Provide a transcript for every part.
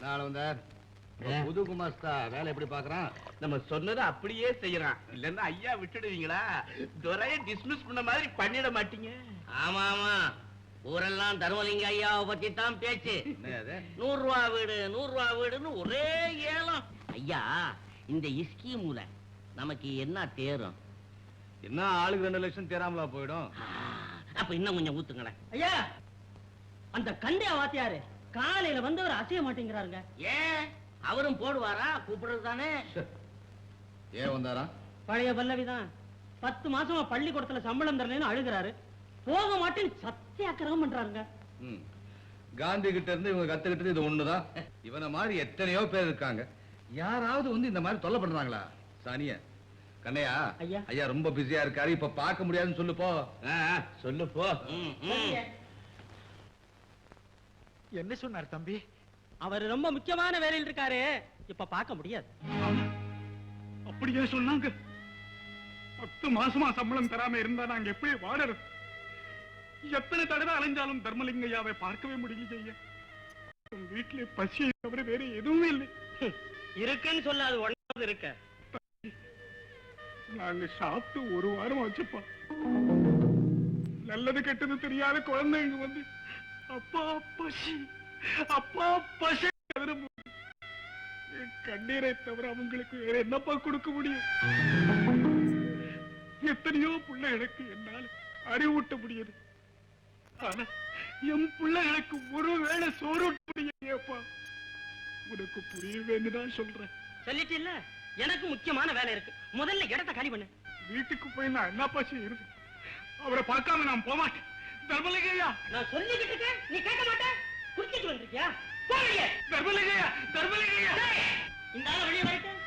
நான் வந்தார் புது குமாஸ்தா வேலை எப்படி பாக்குறான்? நம்ம சொன்னதை அப்படியே செய்யறான். இல்லன்னா ஐயா விட்டுடுவீங்களா? துரைய டிஸ்மிஸ் பண்ண மாதிரி பண்ணிட மாட்டீங்க? ஆமா ஆமா, ஊரெல்லாம் தர்மலிங்க ஐயாவை பத்தி தான் பேச்சு. 100 ரூபா வீடு 100 ரூபா வீடுன்னு ஒரே ஏலம். ஐயா, இந்த இஸ்கி மூலை நமக்கு என்ன தேரும்? என்ன ஆளுக்கு 2 லட்சம் தேராமலா போயிடும். அப்ப இன்னும் கொஞ்சம் ஊத்துங்களேன். ஐயா, அந்த கண்டையா வாத்தியாரு காலையில வந்தவர் அசைய மாட்டேங்கிறாருங்க. ஏன் அவரும் போடுவாரா? கூப்பிடுறது தானே. ஏன் வந்தாரா? பழைய பல்லவிதான். 10 மாசமா பள்ளிக்கூடத்துல சம்பளம் தரலன்னு அழுகிறாரு. போக மாட்டேன்னு சத்தியாக்கிரகம் பண்றாருங்க. காந்தி கிட்ட இருந்து இவங்க கத்துக்கிட்டது இது ஒண்ணுதான். இவனை மாதிரி எத்தனையோ பேர் இருக்காங்க. யாராவது வந்து இந்த மாதிரி தொல்லை பண்றாங்களா? சானிய கண்ணையா ஐயா. ஐயா ரொம்ப பிஸியா இருக்காரு, இப்ப பார்க்க முடியாதுன்னு சொல்லு போ. சொல்லு போ. என்ன சொன்னார் தம்பி? அவர் ரொம்ப முக்கியமான வேலையில் இருக்காரு, இப்ப பார்க்க முடியாது. அப்படியே சொன்னாங்க. 10 மாசமா சம்பளம் தராம இருந்தா நாங்க எப்படி வாடறது? எத்தனை தடவை அலைஞ்சாலும் தர்மலிங்கையாவை பார்க்கவே முடியல. வீட்டுல பசியை தவிர வேற எதுவுமே இல்லை. இருக்குன்னு சொல்ல அது ஒன்றாவது இருக்க. நாங்க சாப்பிட்டு 1 வாரம் வச்சுப்போம். நல்லது கெட்டது தெரியாத குழந்தைங்க வந்து அப்பா பசி அப்பா பசி கண்ணீரை தவிர அவங்களுக்கு வேற என்னப்பா கொடுக்க முடியும்? எத்தனையோ பிள்ளைகளுக்கு என்னால அறிவூட்ட முடியுது. ஆனா என் பிள்ளைகளுக்கு ஒரு வேளை சோறுட்ட முடியப்பா. உனக்கு புரியவேன்னு தான் சொல்றேன். சொல்லிட்டு இல்ல, எனக்கு முக்கியமான வேலை இருக்கு. முதல்ல இடத்தை காலி பண்ணு. வீட்டுக்கு போய் நான் என்னப்பா செய்யுது? அவரை பார்க்காம நான் போக மாட்டேன். தர்மலிங்கையா, நான் சொல்லிக்கிட்டு இருக்கேன், நீ கேட்க மாட்டேன். குடிச்சிட்டு வந்திருக்கியா? போறீங்க. தர்மலிங்கையா, தர்மலிங்கையா, இந்த ஆளை வெளியே வரட்டு.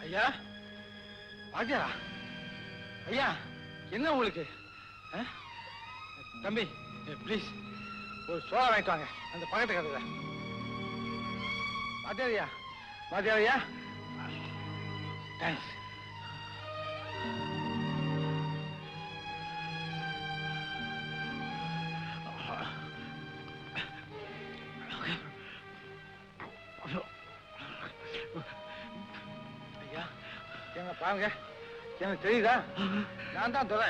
ஐயா, ஐயா, ஐயா, என்ன உங்களுக்கு? தம்பி பிளீஸ் ஒரு சோளம் வாங்கிட்டு வாங்க, அந்த பக்கத்து கதையில. பாத்தியாரியா, பாத்தியாரியா, தேங்க்ஸ். பாருங்க, எனக்கு தெரியுதா? நான் தான் துரை.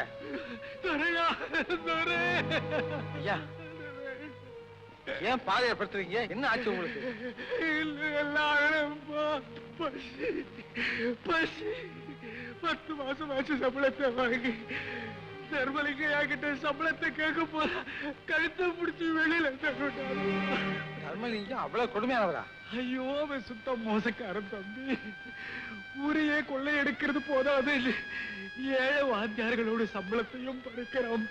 ஐயா, ஏன் பாதையை படுத்துறீங்க? என்ன ஆச்சு உங்களுக்கு? பசி 10 மாசம் ஆச்சு சம்பளத்தை வாங்கி. தர்மலிங்கையா கிட்ட சம்பளத்தை கேட்க போல கழுத்தை பிடிச்சி வெளியில தள்ளிட்டாரு. தர்மலிங்கம் அவ்வளவு கொடுமையானவரா? ஐயோ, அவன் சுத்த மோசக்காரன் தம்பி. ஊரையே கொள்ளை எடுக்கிறது போதாது, ஏழை வாத்தியார்களோட சம்பளத்தையும் பறிக்கிறான்.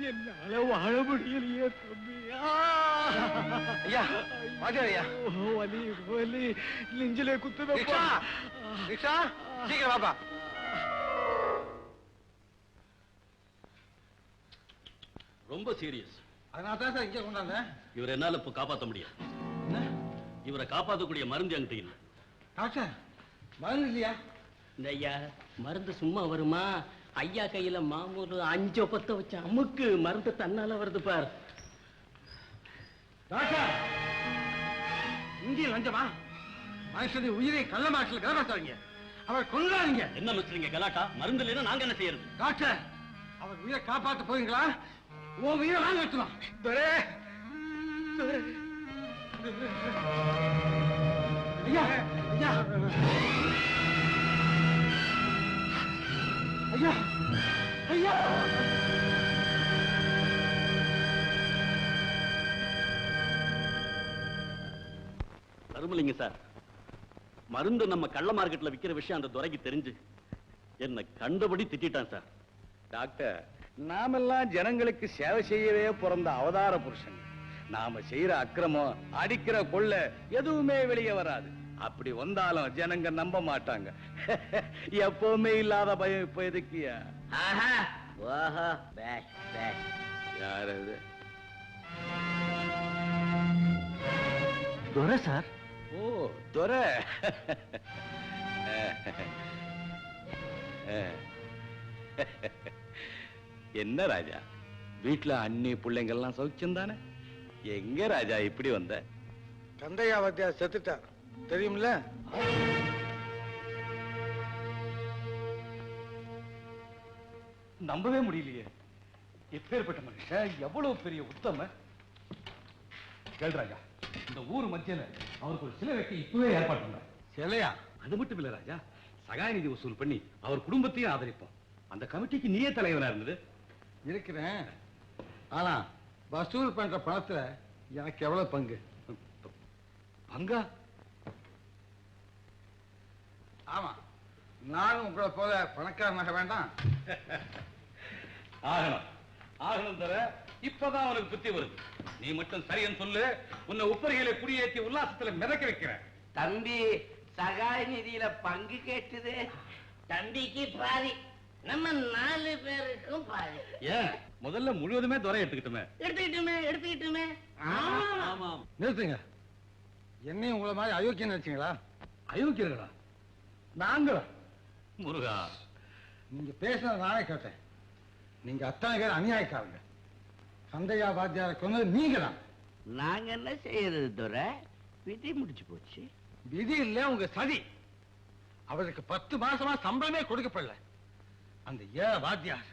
என்னால வாழ முடியலையே தம்பி. ஐயா, வாத்தியாரையா, வலி வலி நெஞ்சிலே குத்துதப்பா. சீக்கிரம் வாப்பா. ரொம்ப சீரியஸ். அதனால தான் சார் இங்கே கொண்டாந்தேன். இவரை என்னால இப்ப காப்பாற்ற முடியாது. இவரை காப்பாற்றக்கூடிய மருந்து என்கிட்ட இல்லை. டாக்டர், மருந்து இல்லையா? இந்த ஐயா, மருந்து சும்மா வருமா? ஐயா கையில மாமூல் 5 10 வச்ச அமுக்கு மருந்து தன்னால வருது பார். டாக்டர், இங்க இங்கேயும் லஞ்சமா? மனுஷனுடைய உயிரை கள்ள மாட்டில் கலவாசாதீங்க. அவர் கொல்லாதீங்க. என்ன மிஸ்டர் கலாட்டா? மருந்து இல்லைன்னா நாங்க என்ன செய்யறது? டாக்டர், அவர் உயிரை காப்பாத்த போறீங்களா? உன் உயிரை வாங்க வச்சுலாம். ஐயா ஐயா ஐயா ஐயா! தருமலிங்க சார், மருந்து நம்ம கள்ள மார்க்கெட்ல விக்கிற விஷயம் அந்த துரைக்கு தெரிஞ்சு என்ன கண்டபடி திட்டான் சார். டாக்டர், நாமெல்லாம் ஜனங்களுக்கு சேவை செய்யவே பிறந்த அவதார புருஷன். நாம செய்யற அக்கிரமம், அடிக்கிற கொள்ள எதுவுமே வெளியே வராது. அப்படி வந்தாலும் ஜனங்க நம்ப மாட்டாங்க. எப்பவுமே இல்லாத பயம் இப்ப எதுக்கியா? ஆஹா ஓஹோ பேஷ் பேஷ். யார் அது? துரை சார். ஓ, துரை. என்ன ராஜா, வீட்டுல அண்ணி பிள்ளைங்க எல்லாம் சௌக்கியம் தானே? எங்க ராஜா இப்படி வந்த? கந்தையா வாத்தியார் செத்துட்டார் தெரியுமில்ல? நம்பவே முடியலையே. எப்பேற்பட்ட மனுஷன், எவ்வளவு பெரிய உத்தம. கேள் ராஜா, இந்த ஊர் மத்தியில அவருக்கு ஒரு சிலை வைக்க இப்பவே ஏற்பாடு பண்ற. சிலையா? அது மட்டும் இல்ல ராஜா, சகாய நிதி வசூல் பண்ணி அவர் குடும்பத்தையும் ஆதரிப்போம். அந்த கமிட்டிக்கு நீயே தலைவனா இருந்தது. இருக்கிறேன். ஆனா வசூல் பண்ற பணத்துல எனக்கு எவ்வளவு பங்கு? பங்கா? ஆமா, நானும் உங்களை போல பணக்காரனாக வேண்டாம். ஆகணும் ஆகணும் தர. இப்பதான் அவனுக்கு புத்தி வருது. நீ மட்டும் சரியன்னு சொல்லு, உன்னை உப்பரிகளை குடியேற்றி உல்லாசத்துல மிதக்க வைக்கிறேன். தம்பி, சகாய நிதியில பங்கு கேட்டுது. தம்பிக்கு பாதி, நம்ம 4 பேருக்கும் பாதி. ஏன் முதல்ல முழுவதுமே துறை எடுத்துக்கிட்டுமே? எடுத்துக்கிட்டுமே. ஆமாம். நிறுத்துங்க. என்னையும் உங்களை மாதிரி அயோக்கியம் நினைச்சீங்களா? அயோக்கியர்களா நாங்களா? முருகா, நீங்க பேசுனது நானே கேட்டேன். நீங்க அத்தனை பேர் அநியாயக்காரங்க. சந்தையா வாத்தியாரை கொண்டது நீங்க தான். நாங்க என்ன செய்யறது துரை? விதி முடிச்சு போச்சு. விதி இல்ல, உங்க சதி. அவருக்கு 10 மாசமா சம்பளமே கொடுக்கப்படல. அந்த வாத்தியார்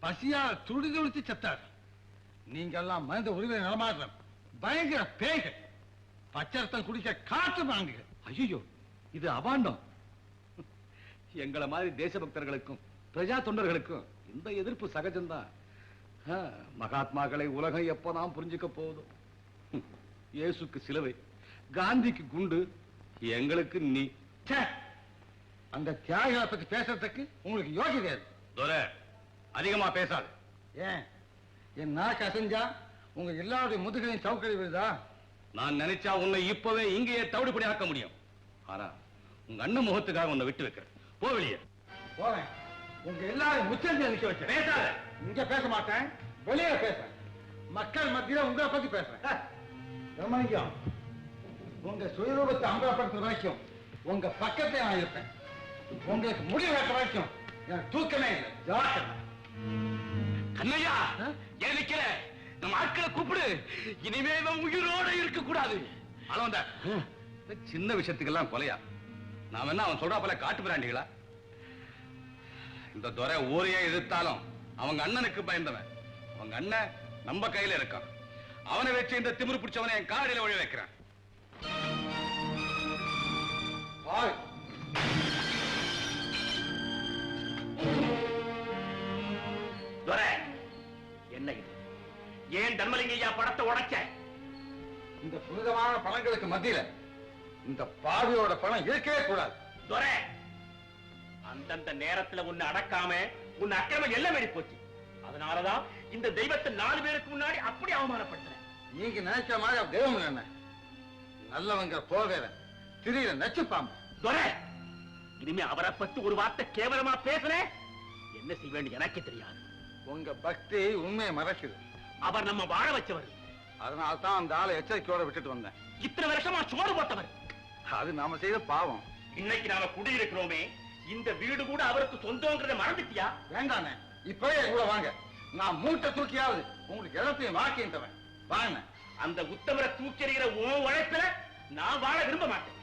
பசியா துடி துடித்து செத்தார். நீங்க எல்லாம் மனித உரிமை நடமாடுற பயங்கர பேய்கள். பச்சரத்தம் குடிக்க காற்று வாங்குங்க. ஐயோ, இது அபாண்டம். எங்களை மாதிரி தேசபக்தர்களுக்கும் பிரஜா தொண்டர்களுக்கும் இந்த எதிர்ப்பு சகஜம்தான். மகாத்மாக்களை உலகம் எப்பதான் புரிஞ்சுக்க போகுதோ? இயேசுக்கு சிலுவை, காந்திக்கு குண்டு, எங்களுக்கு நீ. ச்சே! அந்த தியாகிகளை பத்தி பேசுறதுக்கு உங்களுக்கு யோகிதை. துரை, அதிகமா பேசாது. ஏன் என் நாக்கு அசைஞ்சா உங்க எல்லாருடைய முதுகலையும் சவுக்கடி விழுதா? நான் நினைச்சா உன்னை இப்பவே இங்கேயே தவிடுபடி ஆக்க முடியும். ஆனா உங்க அண்ணன் முகத்துக்காக உன்னை விட்டு வைக்கிறேன். போ வெளியே. போறேன். உங்க எல்லாரும் முச்சந்தி நிக்க வச்சேன். பேசாத. இங்க பேச மாட்டேன், வெளியே பேசுறேன். மக்கள் மத்தியில உங்களை பத்தி பேசுறேன். தர்மலிங்கம், உங்க சுயரூபத்தை அம்பலப்படுத்துற வரைக்கும் உங்க பக்கத்தை நான் இருப்பேன். உங்களுக்கு முடிவு வைக்கிற வரைக்கும் எனக்கு தூக்கமே இல்லை. ஜாக்கிரதை. கண்ணையா, ஏன் நிக்கிற? நம்ம ஆட்களை கூப்பிடு. இனிமே இவன் உயிரோட இருக்க கூடாது. அளவந்த சின்ன விஷயத்துக்கெல்லாம் கொலையா? நாம என்ன அவன் சொல்றா போல காட்டு பிராண்டிகளா? இந்த துரை ஊரையே எதிர்த்தாலும் அவங்க அண்ணனுக்கு பயந்தவன். அவங்க அண்ணன் நம்ம கையில இருக்கான். அவனை வச்சு இந்த திமிரு பிடிச்சவனை என் காடியில ஒழி வைக்கிறான். பாய். துரை, என்ன இது? ஏன் தர்மலிங்கய்யா படத்தை உடைச்ச? இந்த புனிதமான பணங்களுக்கு மத்தியில இந்த பாவியோட பணம் இருக்கவே கூடாது. துரை, அந்தந்த நேரத்துல உன்னை அடக்காம உன் அக்கிரமம் எல்லாம் மேடி போச்சு. அதனாலதான் இந்த தெய்வத்தை 4 பேருக்கு முன்னாடி அப்படி அவமானப்படுத்துற. நீங்க நினைக்கிற மாதிரி அவர் தெய்வம் என்ன? நல்லவங்க போவேற திடீர நச்சு பாம்பு. துரை, இனிமே அவரை பத்தி ஒரு வார்த்தை கேவலமா பேசுறேன், என்ன செய்வேன்னு எனக்கு தெரியாது. உங்க பக்தி உண்மையை மறைக்குது. அவர் நம்ம வாழ வச்சவர். அதனால தான் அந்த ஆளை எச்சரிக்கையோட விட்டுட்டு வந்தேன். இத்தனை வருஷமா சோறு போட்டவர். அது நாம செய்த பாவம். இன்னைக்கு நாம குடியிருக்கிறோமே, இந்த வீடு கூட அவருக்கு சொந்தங்கிறத மறந்துட்டியா? வேண்டானே, இப்பவே கூட வாங்க. நான் மூட்டை தூக்கியாவது உங்களுக்கு இடத்தையும் வாக்கின்றவன். வாங்க. அந்த உத்தமரை தூக்கி எறிகிற உன் உழைப்புல நான் வாழ விரும்ப மாட்டேன்.